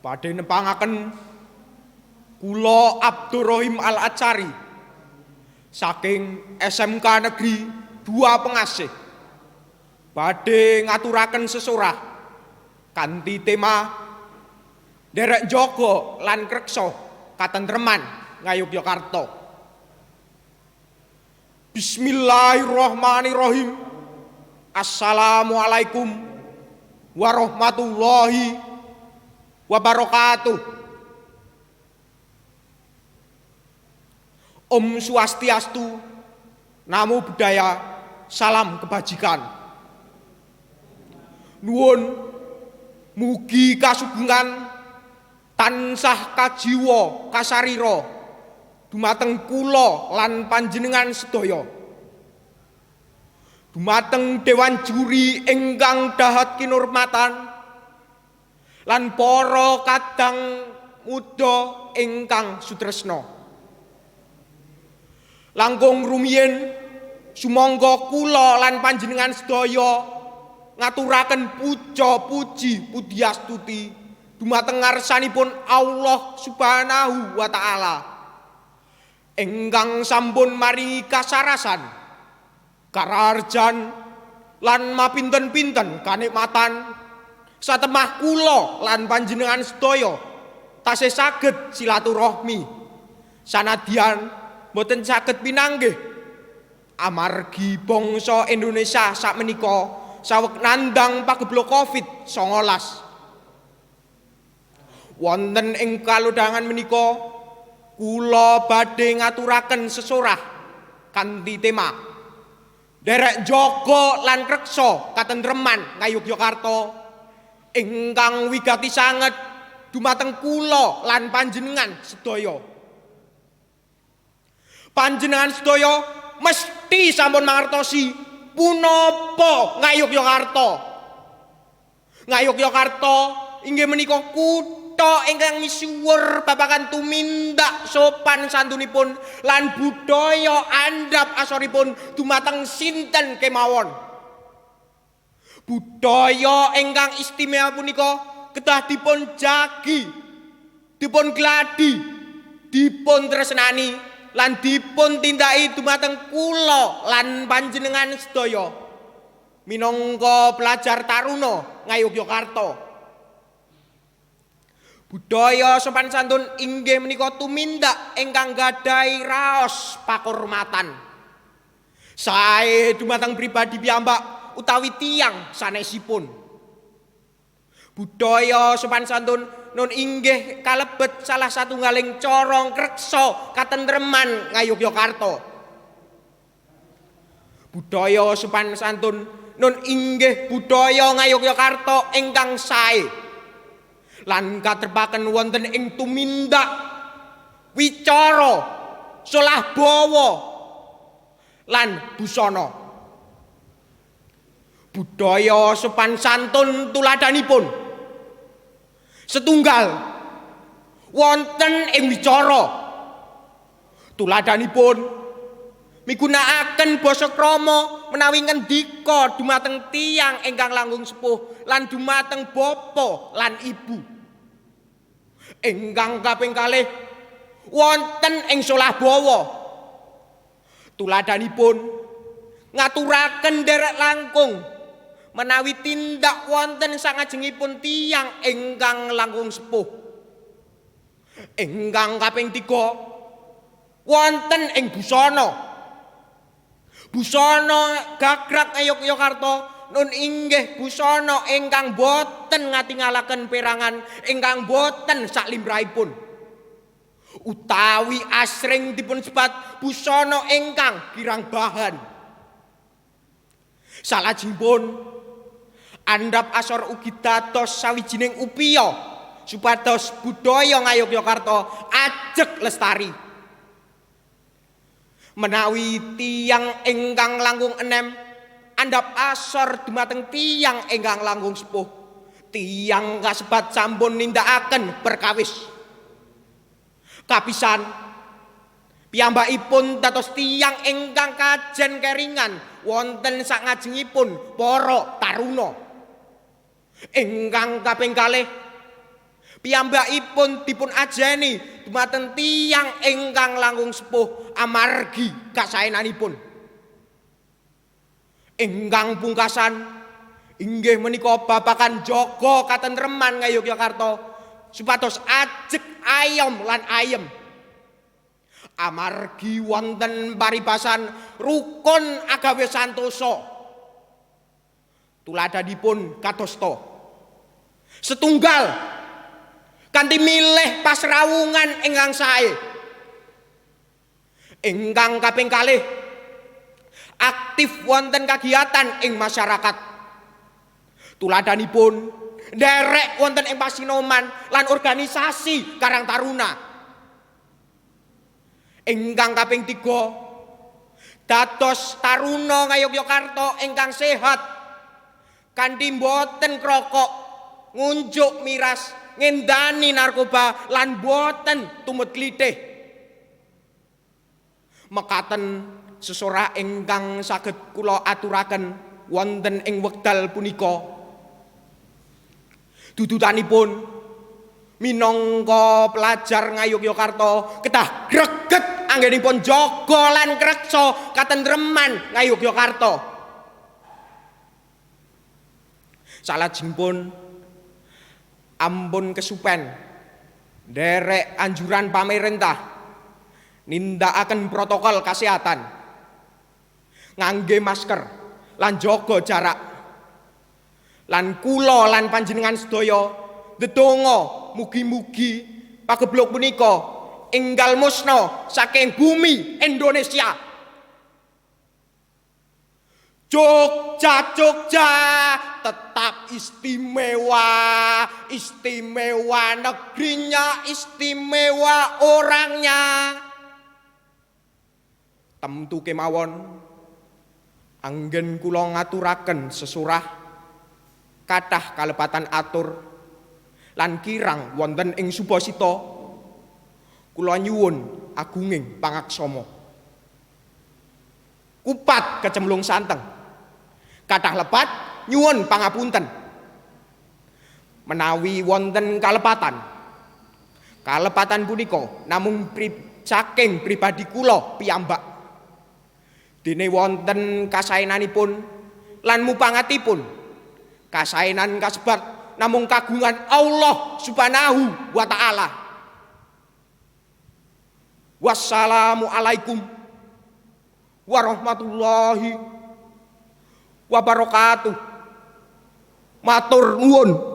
Badhe nepangaken kula Abdurrahim Al-Atsari saking SMK Negeri 2 Pengasih badhe ngaturaken sesorah kanthi tema Derek Jogo lan Kreksa Katentreman Ngayogyakarta. Bismillahirrahmanirrahim. Assalamualaikum warahmatullahi wabarakatuh. Om Swastiastu, Namo Buddhaya, salam kebajikan. Nuwun mugi kasugengan tansah kajiwa kasarira dumateng kula lan panjenengan sedaya. Dumateng Dewan Juri ingkang dahat kinurmatan lan para kadang muda ingkang sutresna. Langkung rumiyin sumangga kula lan panjenengan sedaya ngaturaken puja puji pudiastuti dumateng ngarsanipun Allah Subhanahu wa taala ingkang sampun maringi kasarasan kararjan lan mapinten-pinten kanikmatan satemah kula lan panjenengan sedaya tasih saged silaturahmi sanadyan boten saged pinanggih amargi bangsa Indonesia sakmenika saweg nandhang pageblok Covid-19. Wonten ing kalodhangan menika kula badhe ngaturaken sesorah kanthi tema Derek Jogo lan Kreksa Katentreman Ngayogyakarta ingkang wigati sanget dumateng kula lan panjenengan sedaya. Panjenengan sedaya mesti sampun mangertosi punapa Ngayogyakarta. Ngayogyakarta inggih menika kutha ingkang misuwur babagan tumindak sopan santunipun lan budaya andhap asoripun dumateng sinten kemawon. Budaya ingkang istimewa punika kedah dipun jagi, dipun gladi, dipun tresnani lan dipun tindaki dumateng kula lan panjenengan sedaya minangka pelajar taruna Ngayogyakarta. Budaya sopan santun inggih menika tumindak ingkang gadhahi raos pakurmatan sae dumateng pribadi piyambak utawi tiyang sanesipun. Budaya sopan santun nun inggih kalebet salah satunggaling cara Kreksa Katentreman Ngayogyakarta. Budaya sopan santun nun inggih budaya Ngayogyakarta ingkang sae lan katrepaken wonten ing tumindak wicara solah bawa lan busana. Budaya sopan santun tuladanipun setunggal wonten ing wicara tuladanipun migunakaken basa krama menawi ngendika dumateng tiyang ingkang langkung sepuh lan dumateng bapa lan ibu. Ingkang kaping kalih wonten ing solah bawa tuladanipun ngaturaken derek langkung menawi tindak wonten sangajengipun tiyang ingkang langkung sepuh. Ingkang kaping 3 wonten ing busana. Busana gagrag Ngayogyakarta nun inggih busana ingkang boten ngatingalaken perangan ingkang boten saklimrahipun utawi asring dipun sebat busana ingkang kirang bahan. Salajengipun andhap asor ugi dados sawijining upaya supados budaya Ngayogyakarta ajeg lestari. Menawi tiyang ingkang langkung enem andhap asor dumateng tiyang ingkang langkung sepuh, tiyang kasebat sampun nindakaken perkawis. Kapisan piyambakipun dados tiyang ingkang kajen keringan wonten sangajengipun para taruna. Ingkang kaping kalih Piyambakipun dipun ajeni dumateng tiyang ingkang langkung sepuh amargi kasaenanipun. Ingkang pungkasan inggih menika babagan jaga katentreman Ngayogyakarta supados ajeg ayom lan ayem. Amargi wonten paribasan rukun agawe santosa. Tuladhanipun kadosta. Setunggal kanthi milih pasrawungan ingkang sae. Ingkang kaping kalih aktif wonten kagiatan ing masyarakat. Tuladhanipun nderek wonten ing pasinoman lan organisasi Karang Taruna. Ingkang kaping 3 dados taruna Ngayogyakarta ingkang sehat kanthi boten krokok, ngunjuk miras, ngendani narkoba lan boten tumut klithih. Mekaten sesorah ingkang saged kula aturaken wonten ing wekdal punika. Dudutanipun minangka pelajar Ngayogyakarta kedah greget anggenipun jaga lan ngreksa katentreman Ngayogyakarta. Salajengipun ampun kesupen nderek anjuran pamerintah nindakaken protokol kesehatan, ngangge masker lan jaga jarak. Lan kula lan panjenengan sedaya ndedonga mugi-mugi pageblok punika enggal musna saking bumi Indonesia. Jogja tetap istimewa, istimewa negerinya, istimewa orangnya. Temtu kemawon anggen kula ngaturaken sesurah kathah kalepatan atur lan kirang wonten ing Subasita kula nyuwun agunging pangaksama. Kupat kecemplung santeng kathah lepat nyuwun pangapunten. Menawi wonten kalepatan punika namung saking pribadi kula piyambak. Dene wonten kasaenanipun lan mupangatipun kasaenan kasebat namung kagungan Allah Subhanahu wa ta'ala. Wassalamualaikum warahmatullahi wabarakatuh. Matur nuwun.